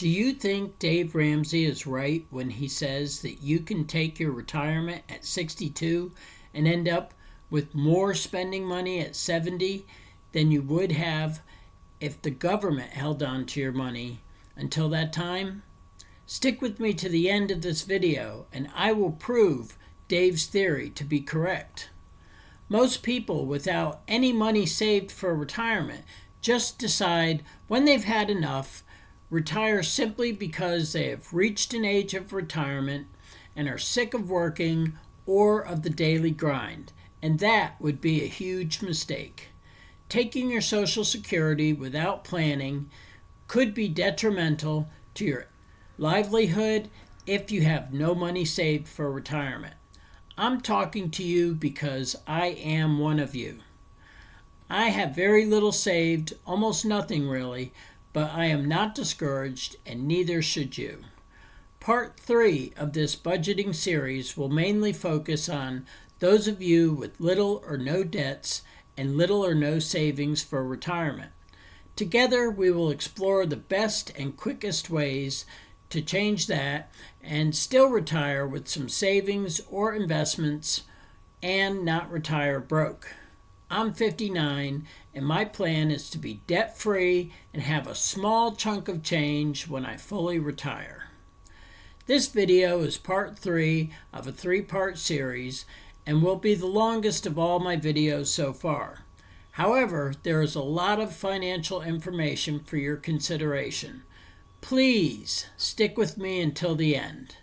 Do you think Dave Ramsey is right when he says that you can take your retirement at 62 and end up with more spending money at 70 than you would have if the government held on to your money until that time? Stick with me to the end of this video and I will prove Dave's theory to be correct. Most people without any money saved for retirement just decide when they've had enough, retire simply because they have reached an age of retirement and are sick of working or of the daily grind, and that would be a huge mistake. Taking your Social Security without planning could be detrimental to your livelihood if you have no money saved for retirement. I'm talking to you because I am one of you. I have very little saved, almost nothing really, but I am not discouraged and neither should you. Part 3 of this budgeting series will mainly focus on those of you with little or no debts and little or no savings for retirement. Together we will explore the best and quickest ways to change that and still retire with some savings or investments and not retire broke. I'm 59 and my plan is to be debt-free and have a small chunk of change when I fully retire. This video is part 3 of a 3-part series and will be the longest of all my videos so far. However, there is a lot of financial information for your consideration. Please stick with me until the end.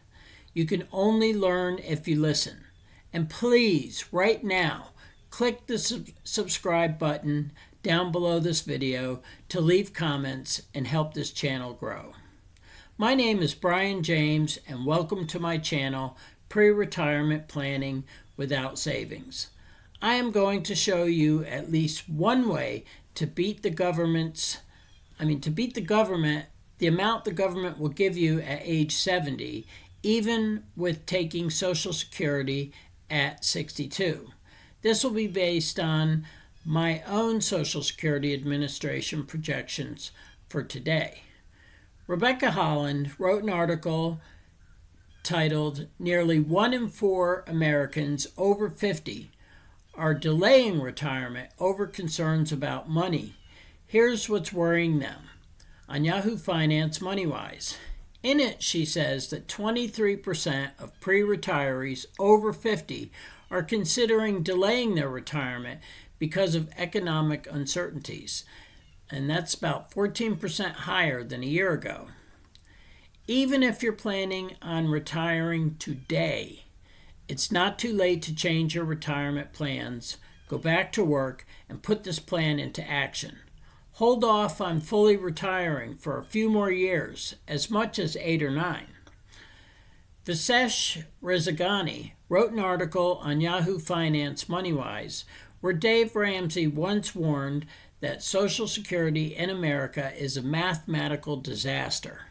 You can only learn if you listen. And please, right now, click the subscribe button down below this video to leave comments and help this channel grow. My name is Brian James and welcome to my channel, Pre-Retirement Planning Without Savings. I am going to show you at least one way to beat the government, the amount the government will give you at age 70, even with taking Social Security at 62. This will be based on my own Social Security Administration projections for today. Rebecca Holland wrote an article titled, "Nearly 1 in 4 Americans over 50 are delaying retirement over concerns about money. Here's what's worrying them," on Yahoo Finance Moneywise. In it, she says that 23% of pre-retirees over 50 are considering delaying their retirement because of economic uncertainties, and that's about 14% higher than a year ago. Even if you're planning on retiring today, it's not too late to change your retirement plans, go back to work, and put this plan into action. Hold off on fully retiring for a few more years, as much as 8 or 9. Vishesh Raisinghani wrote an article on Yahoo Finance Moneywise where Dave Ramsey once warned that Social Security in America is a mathematical disaster.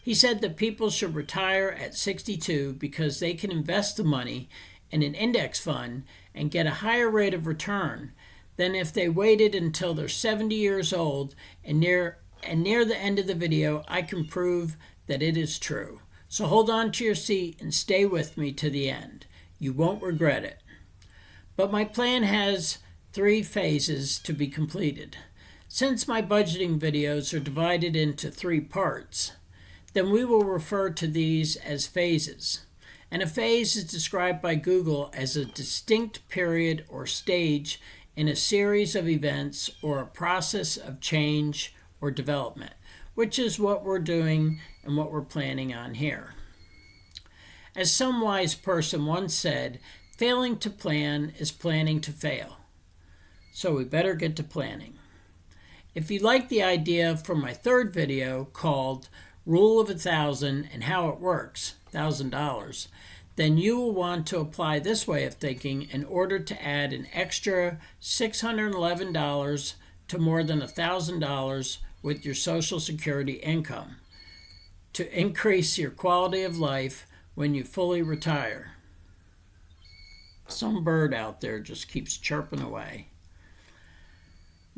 He said that people should retire at 62 because they can invest the money in an index fund and get a higher rate of return than if they waited until they're 70 years old, and near the end of the video I can prove that it is true. So hold on to your seat and stay with me to the end. You won't regret it. But my plan has 3 phases to be completed. Since my budgeting videos are divided into 3 parts, then we will refer to these as phases. And a phase is described by Google as a distinct period or stage in a series of events or a process of change or development, which is what we're doing and what we're planning on here. As some wise person once said, failing to plan is planning to fail. So we better get to planning. If you like the idea from my 3rd video called Rule of 1,000 and How It Works, $1,000, then you will want to apply this way of thinking in order to add an extra $611 to more than $1,000 with your Social Security income to increase your quality of life when you fully retire. Some bird out there just keeps chirping away.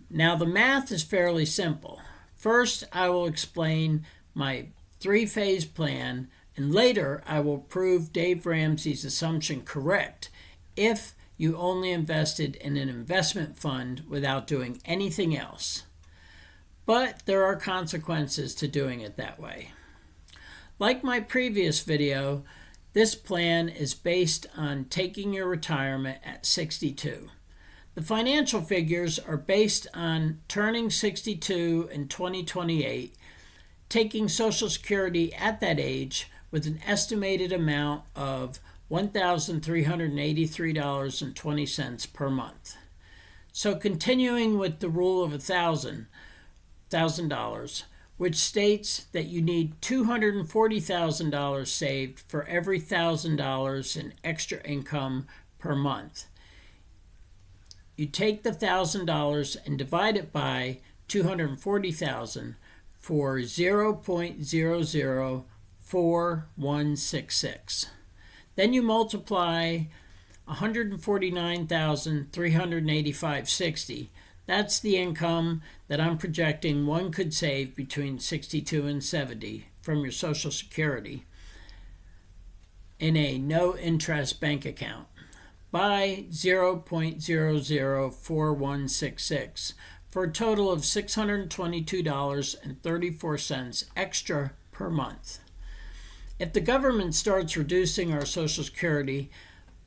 Now the math is fairly simple. First, I will explain my three-phase plan, and later I will prove Dave Ramsey's assumption correct if you only invested in an investment fund without doing anything else. But there are consequences to doing it that way. Like my previous video, this plan is based on taking your retirement at 62. The financial figures are based on turning 62 in 2028, taking Social Security at that age with an estimated amount of $1,383.20 per month. So continuing with the rule of $1,000, which states that you need $240,000 saved for every $1,000 in extra income per month. You take the $1,000 and divide it by 240,000 for 0.004166. Then you multiply 149,385.60. That's the income that I'm projecting one could save between 62 and 70 from your Social Security in a no-interest bank account by 0.004166 for a total of $622.34 extra per month. If the government starts reducing our Social Security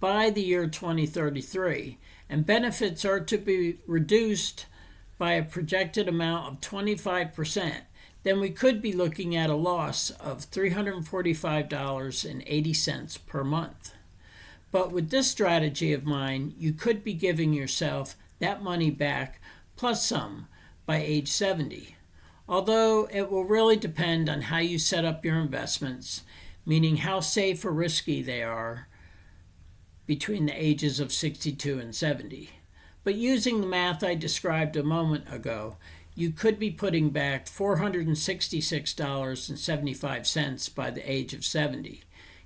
by the year 2033 and benefits are to be reduced by a projected amount of 25%, then we could be looking at a loss of $345.80 per month. But with this strategy of mine, you could be giving yourself that money back plus some by age 70. Although it will really depend on how you set up your investments, meaning how safe or risky they are between the ages of 62 and 70. But using the math I described a moment ago, you could be putting back $466.75 by the age of 70,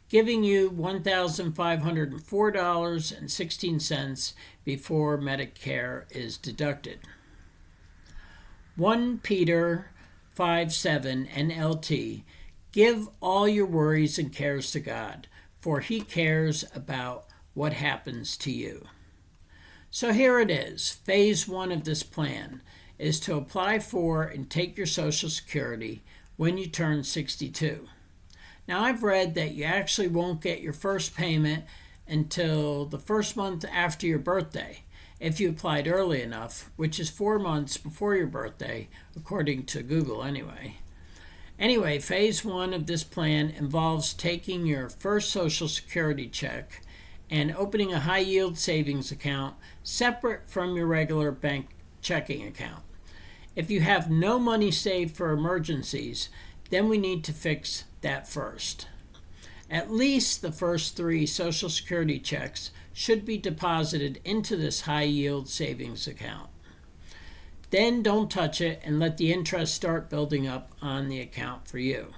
giving you $1,504.16 before Medicare is deducted. 1 Peter 5:7 NLT. Give all your worries and cares to God, for He cares about what happens to you. So here it is. Phase 1 of this plan is to apply for and take your Social Security when you turn 62. Now, I've read that you actually won't get your first payment until the first month after your birthday, if you applied early enough, which is 4 months before your birthday, according to Google anyway. Anyway, phase 1 of this plan involves taking your first Social Security check and opening a high-yield savings account separate from your regular bank checking account. If you have no money saved for emergencies, then we need to fix that first. At least the first 3 Social Security checks should be deposited into this high-yield savings account. Then don't touch it and let the interest start building up on the account for you.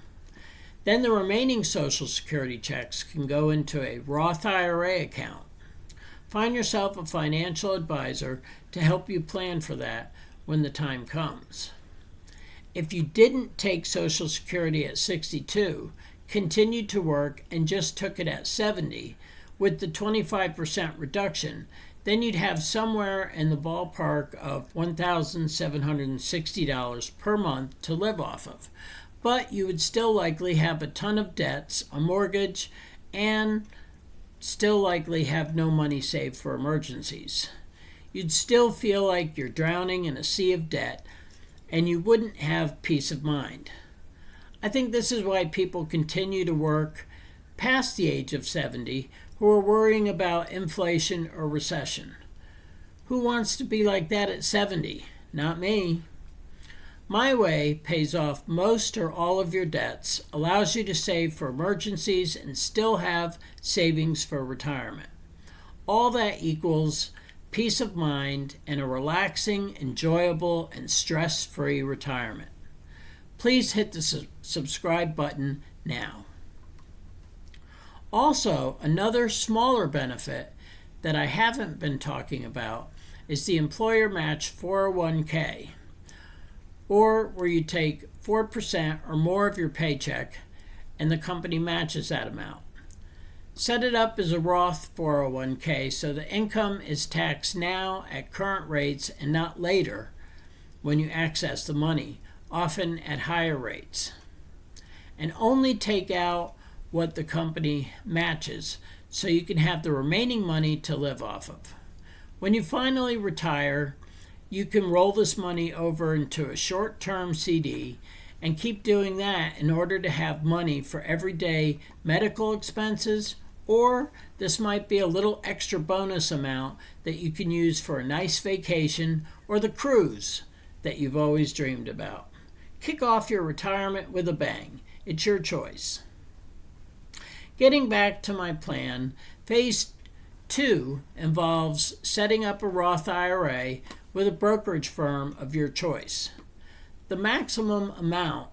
Then the remaining Social Security checks can go into a Roth IRA account. Find yourself a financial advisor to help you plan for that when the time comes. If you didn't take Social Security at 62, continued to work, and just took it at 70, with the 25% reduction, then you'd have somewhere in the ballpark of $1,760 per month to live off of. But you would still likely have a ton of debts, a mortgage, and still likely have no money saved for emergencies. You'd still feel like you're drowning in a sea of debt, and you wouldn't have peace of mind. I think this is why people continue to work past the age of 70 who are worrying about inflation or recession. Who wants to be like that at 70? Not me. My way pays off most or all of your debts, allows you to save for emergencies, and still have savings for retirement. All that equals peace of mind and a relaxing, enjoyable, and stress-free retirement. Please hit the subscribe button now. Also, another smaller benefit that I haven't been talking about is the employer match 401k. or where you take 4% or more of your paycheck and the company matches that amount. Set it up as a Roth 401k so the income is taxed now at current rates and not later when you access the money, often at higher rates. And only take out what the company matches so you can have the remaining money to live off of. When you finally retire, you can roll this money over into a short-term CD and keep doing that in order to have money for everyday medical expenses, or this might be a little extra bonus amount that you can use for a nice vacation or the cruise that you've always dreamed about. Kick off your retirement with a bang. It's your choice. Getting back to my plan, phase 2 involves setting up a Roth IRA with a brokerage firm of your choice. The maximum amount,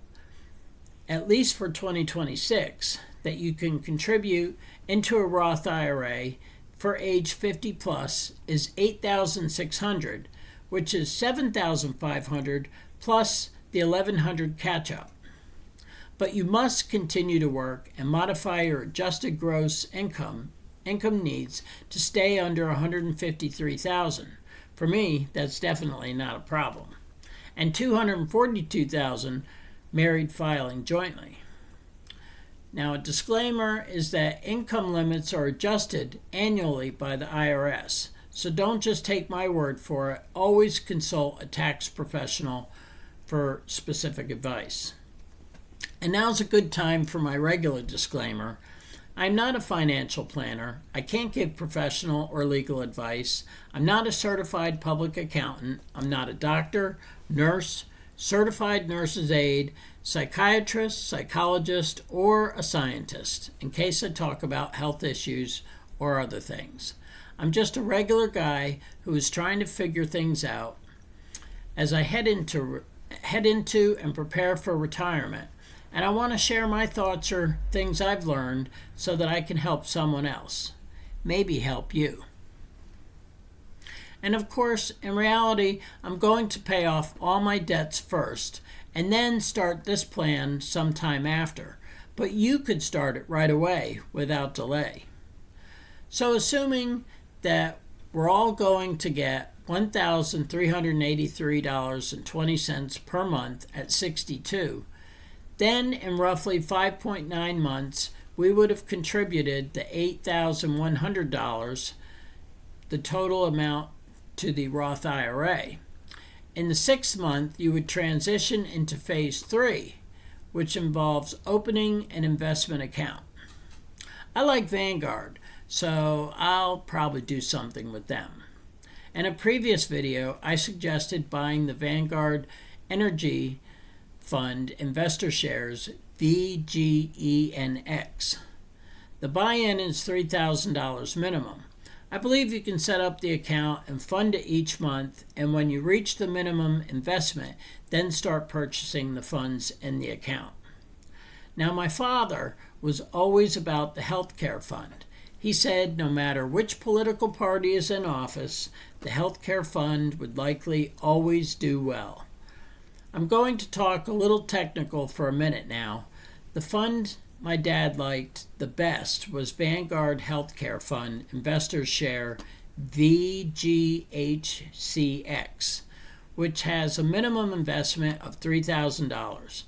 at least for 2026, that you can contribute into a Roth IRA for age 50 plus is $8,600, which is $7,500 plus the $1,100 catch-up. But you must continue to work and modify your adjusted gross income needs to stay under $153,000. For me, that's definitely not a problem. And $242,000 married filing jointly. Now, a disclaimer is that income limits are adjusted annually by the IRS, so don't just take my word for it. Always consult a tax professional for specific advice. And now's a good time for my regular disclaimer. I'm not a financial planner. I can't give professional or legal advice. I'm not a certified public accountant. I'm not a doctor, nurse, certified nurse's aide, psychiatrist, psychologist, or a scientist, in case I talk about health issues or other things. I'm just a regular guy who is trying to figure things out as I head into and prepare for retirement. And I want to share my thoughts or things I've learned so that I can help someone else. Maybe help you. And of course, in reality, I'm going to pay off all my debts first and then start this plan sometime after. But you could start it right away without delay. So assuming that we're all going to get $1,383.20 per month at 62, then in roughly 5.9 months, we would have contributed the $8,100, the total amount, to the Roth IRA. In the 6th month, you would transition into phase 3, which involves opening an investment account. I like Vanguard, so I'll probably do something with them. In a previous video, I suggested buying the Vanguard Energy Fund Investor Shares VGENX. The buy-in is $3,000 minimum. I believe you can set up the account and fund it each month, and when you reach the minimum investment, then start purchasing the funds in the account. Now, my father was always about the healthcare fund. He said no matter which political party is in office, the healthcare fund would likely always do well. I'm going to talk a little technical for a minute now. The fund my dad liked the best was Vanguard Healthcare Fund Investors Share VGHCX, which has a minimum investment of $3,000.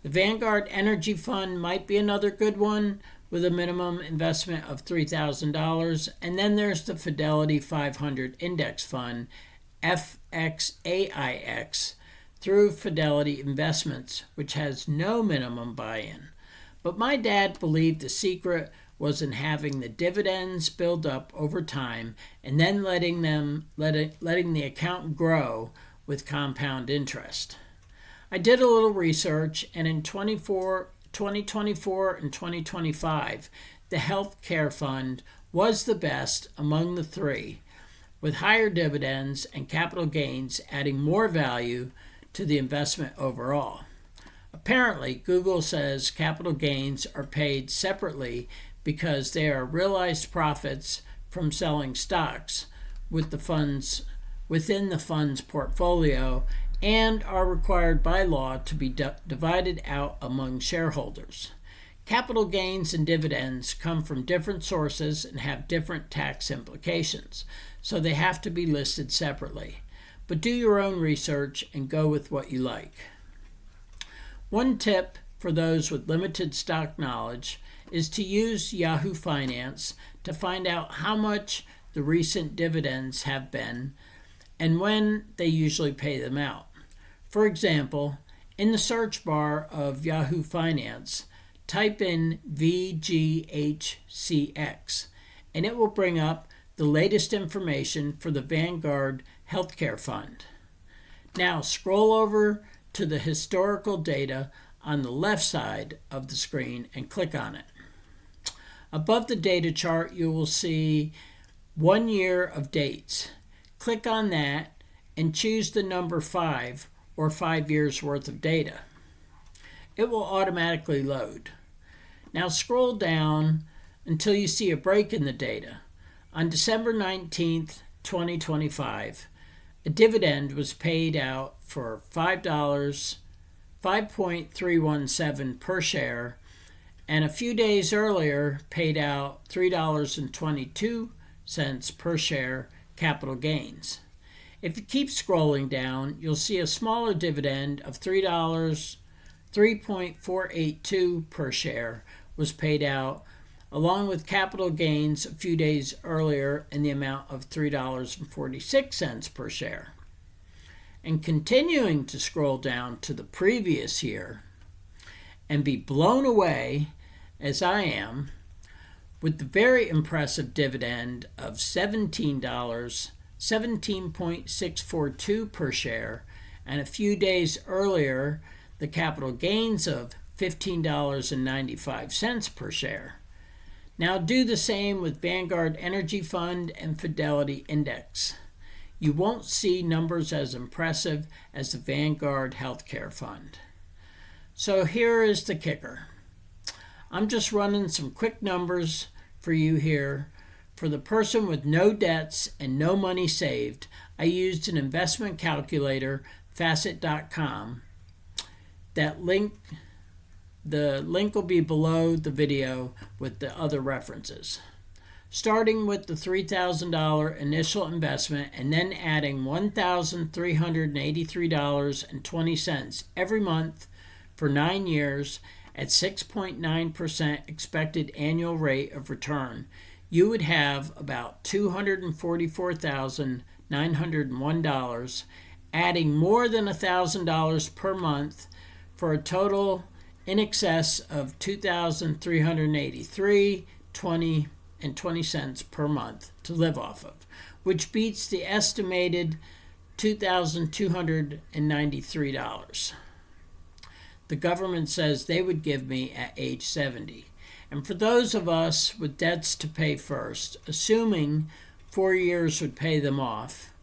The Vanguard Energy Fund might be another good one with a minimum investment of $3,000. And then there's the Fidelity 500 Index Fund, FXAIX, through Fidelity Investments, which has no minimum buy-in. But my dad believed the secret was in having the dividends build up over time and then letting the account grow with compound interest. I did a little research, and in 2024 and 2025, the healthcare fund was the best among the three, with higher dividends and capital gains adding more value to the investment overall. Apparently, Google says capital gains are paid separately because they are realized profits from selling stocks within the fund's portfolio and are required by law to be divided out among shareholders. Capital gains and dividends come from different sources and have different tax implications, so they have to be listed separately. But do your own research and go with what you like. One tip for those with limited stock knowledge is to use Yahoo Finance to find out how much the recent dividends have been and when they usually pay them out. For example, in the search bar of Yahoo Finance, type in VGHCX, and it will bring up the latest information for the Vanguard Healthcare Fund. Now scroll over to the historical data on the left side of the screen and click on it. Above the data chart, you will see 1 year of dates. Click on that and choose the number 5 or 5 years worth of data. It will automatically load. Now scroll down until you see a break in the data. On December 19th, 2025, a dividend was paid out for $5.317 per share, and a few days earlier paid out $3.22 per share capital gains. If you keep scrolling down, you'll see a smaller dividend of $3.482 per share was paid out, along with capital gains a few days earlier in the amount of $3.46 per share. And continuing to scroll down to the previous year and be blown away, as I am, with the very impressive dividend of $17.642 per share, and a few days earlier the capital gains of $15.95 per share. Now do the same with Vanguard Energy Fund and Fidelity Index. You won't see numbers as impressive as the Vanguard Healthcare Fund. So here is the kicker. I'm just running some quick numbers for you here. For the person with no debts and no money saved, I used an investment calculator, Facet.com. The link will be below the video with the other references. Starting with the $3,000 initial investment and then adding $1,383.20 every month for 9 years at 6.9% expected annual rate of return, you would have about $244,901, adding more than $1,000 per month for a total in excess of $2,383.20 per month to live off of, which beats the estimated $2,293 the government says they would give me at age 70. And for those of us with debts to pay first, assuming 4 years would pay them off,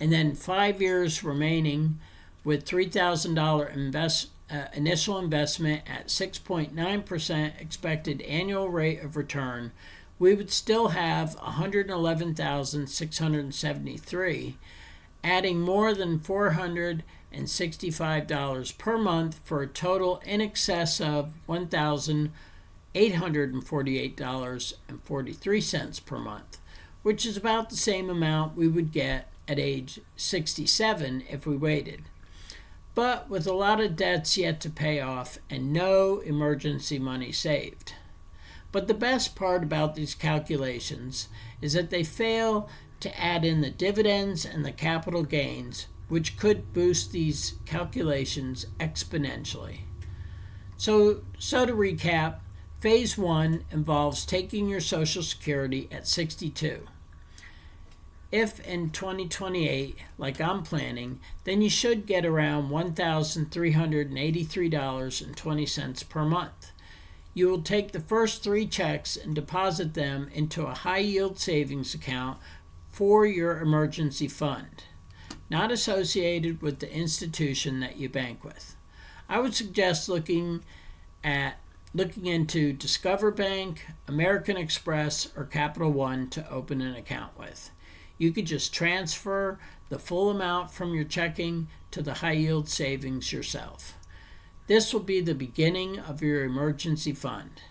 and then 5 years remaining with $3,000 initial investment at 6.9% expected annual rate of return, we would still have $111,673, adding more than $465 per month for a total in excess of $1,848.43 per month, which is about the same amount we would get at age 67 if we waited. But with a lot of debts yet to pay off and no emergency money saved. But the best part about these calculations is that they fail to add in the dividends and the capital gains, which could boost these calculations exponentially. So to recap, Phase 1 involves taking your Social Security at 62. If in 2028, like I'm planning, then you should get around $1,383.20 per month. You will take the first 3 checks and deposit them into a high-yield savings account for your emergency fund, not associated with the institution that you bank with. I would suggest looking into Discover Bank, American Express, or Capital One to open an account with. you could just transfer the full amount from your checking to the high yield savings yourself. This will be the beginning of your emergency fund.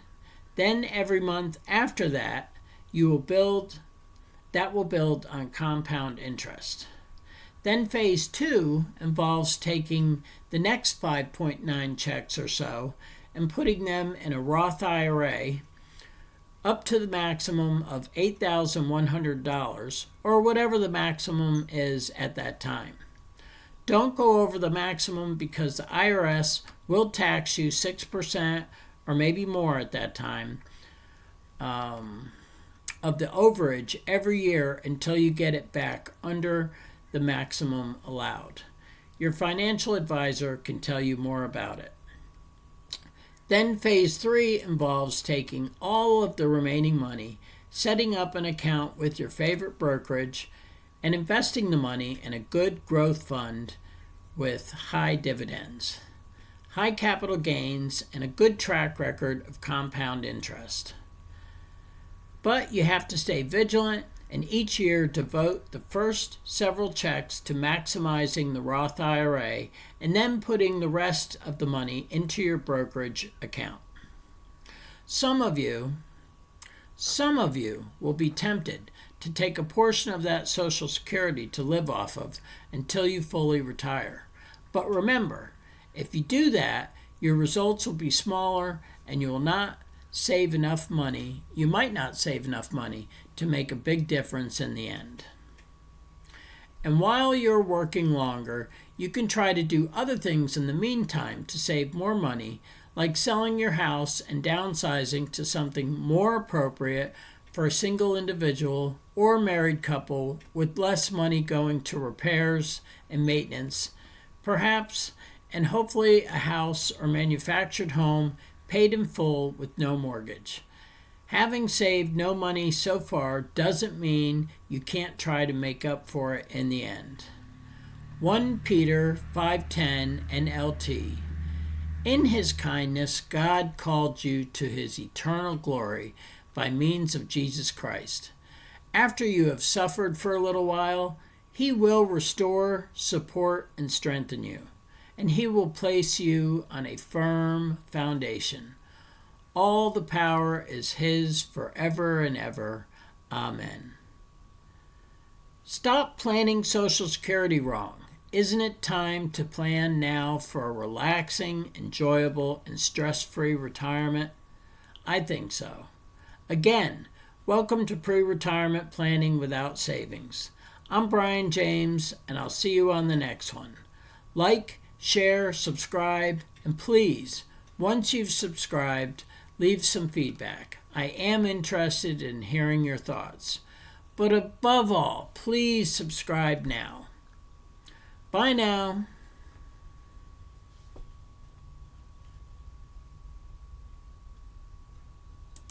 Then every month after that, will build on compound interest. Then phase 2 involves taking the next 5.9 checks or so and putting them in a Roth IRA up to the maximum of $8,100 or whatever the maximum is at that time. Don't go over the maximum because the IRS will tax you 6% or maybe more at that time of the overage every year until you get it back under the maximum allowed. Your financial advisor can tell you more about it. Then phase 3 involves taking all of the remaining money, setting up an account with your favorite brokerage, and investing the money in a good growth fund with high dividends, high capital gains, and a good track record of compound interest. But you have to stay vigilant and each year devote the first several checks to maximizing the Roth IRA and then putting the rest of the money into your brokerage account. Some of you will be tempted to take a portion of that Social Security to live off of until you fully retire. But remember, if you do that, your results will be smaller and you might not save enough money to make a big difference in the end. And while you're working longer, you can try to do other things in the meantime to save more money, like selling your house and downsizing to something more appropriate for a single individual or married couple with less money going to repairs and maintenance, perhaps, and hopefully a house or manufactured home paid in full with no mortgage. Having saved no money so far doesn't mean you can't try to make up for it in the end. 1 Peter 5:10 NLT. In his kindness, God called you to his eternal glory by means of Jesus Christ. After you have suffered for a little while, he will restore, support, and strengthen you, and he will place you on a firm foundation. All the power is his forever and ever. Amen. Stop planning Social Security wrong. Isn't it time to plan now for a relaxing, enjoyable, and stress-free retirement? I think so. Again, welcome to Pre-Retirement Planning Without Savings. I'm Brian James, and I'll see you on the next one. Like, share, subscribe, and please, once you've subscribed, leave some feedback. I am interested in hearing your thoughts. But above all, please subscribe now. Bye now.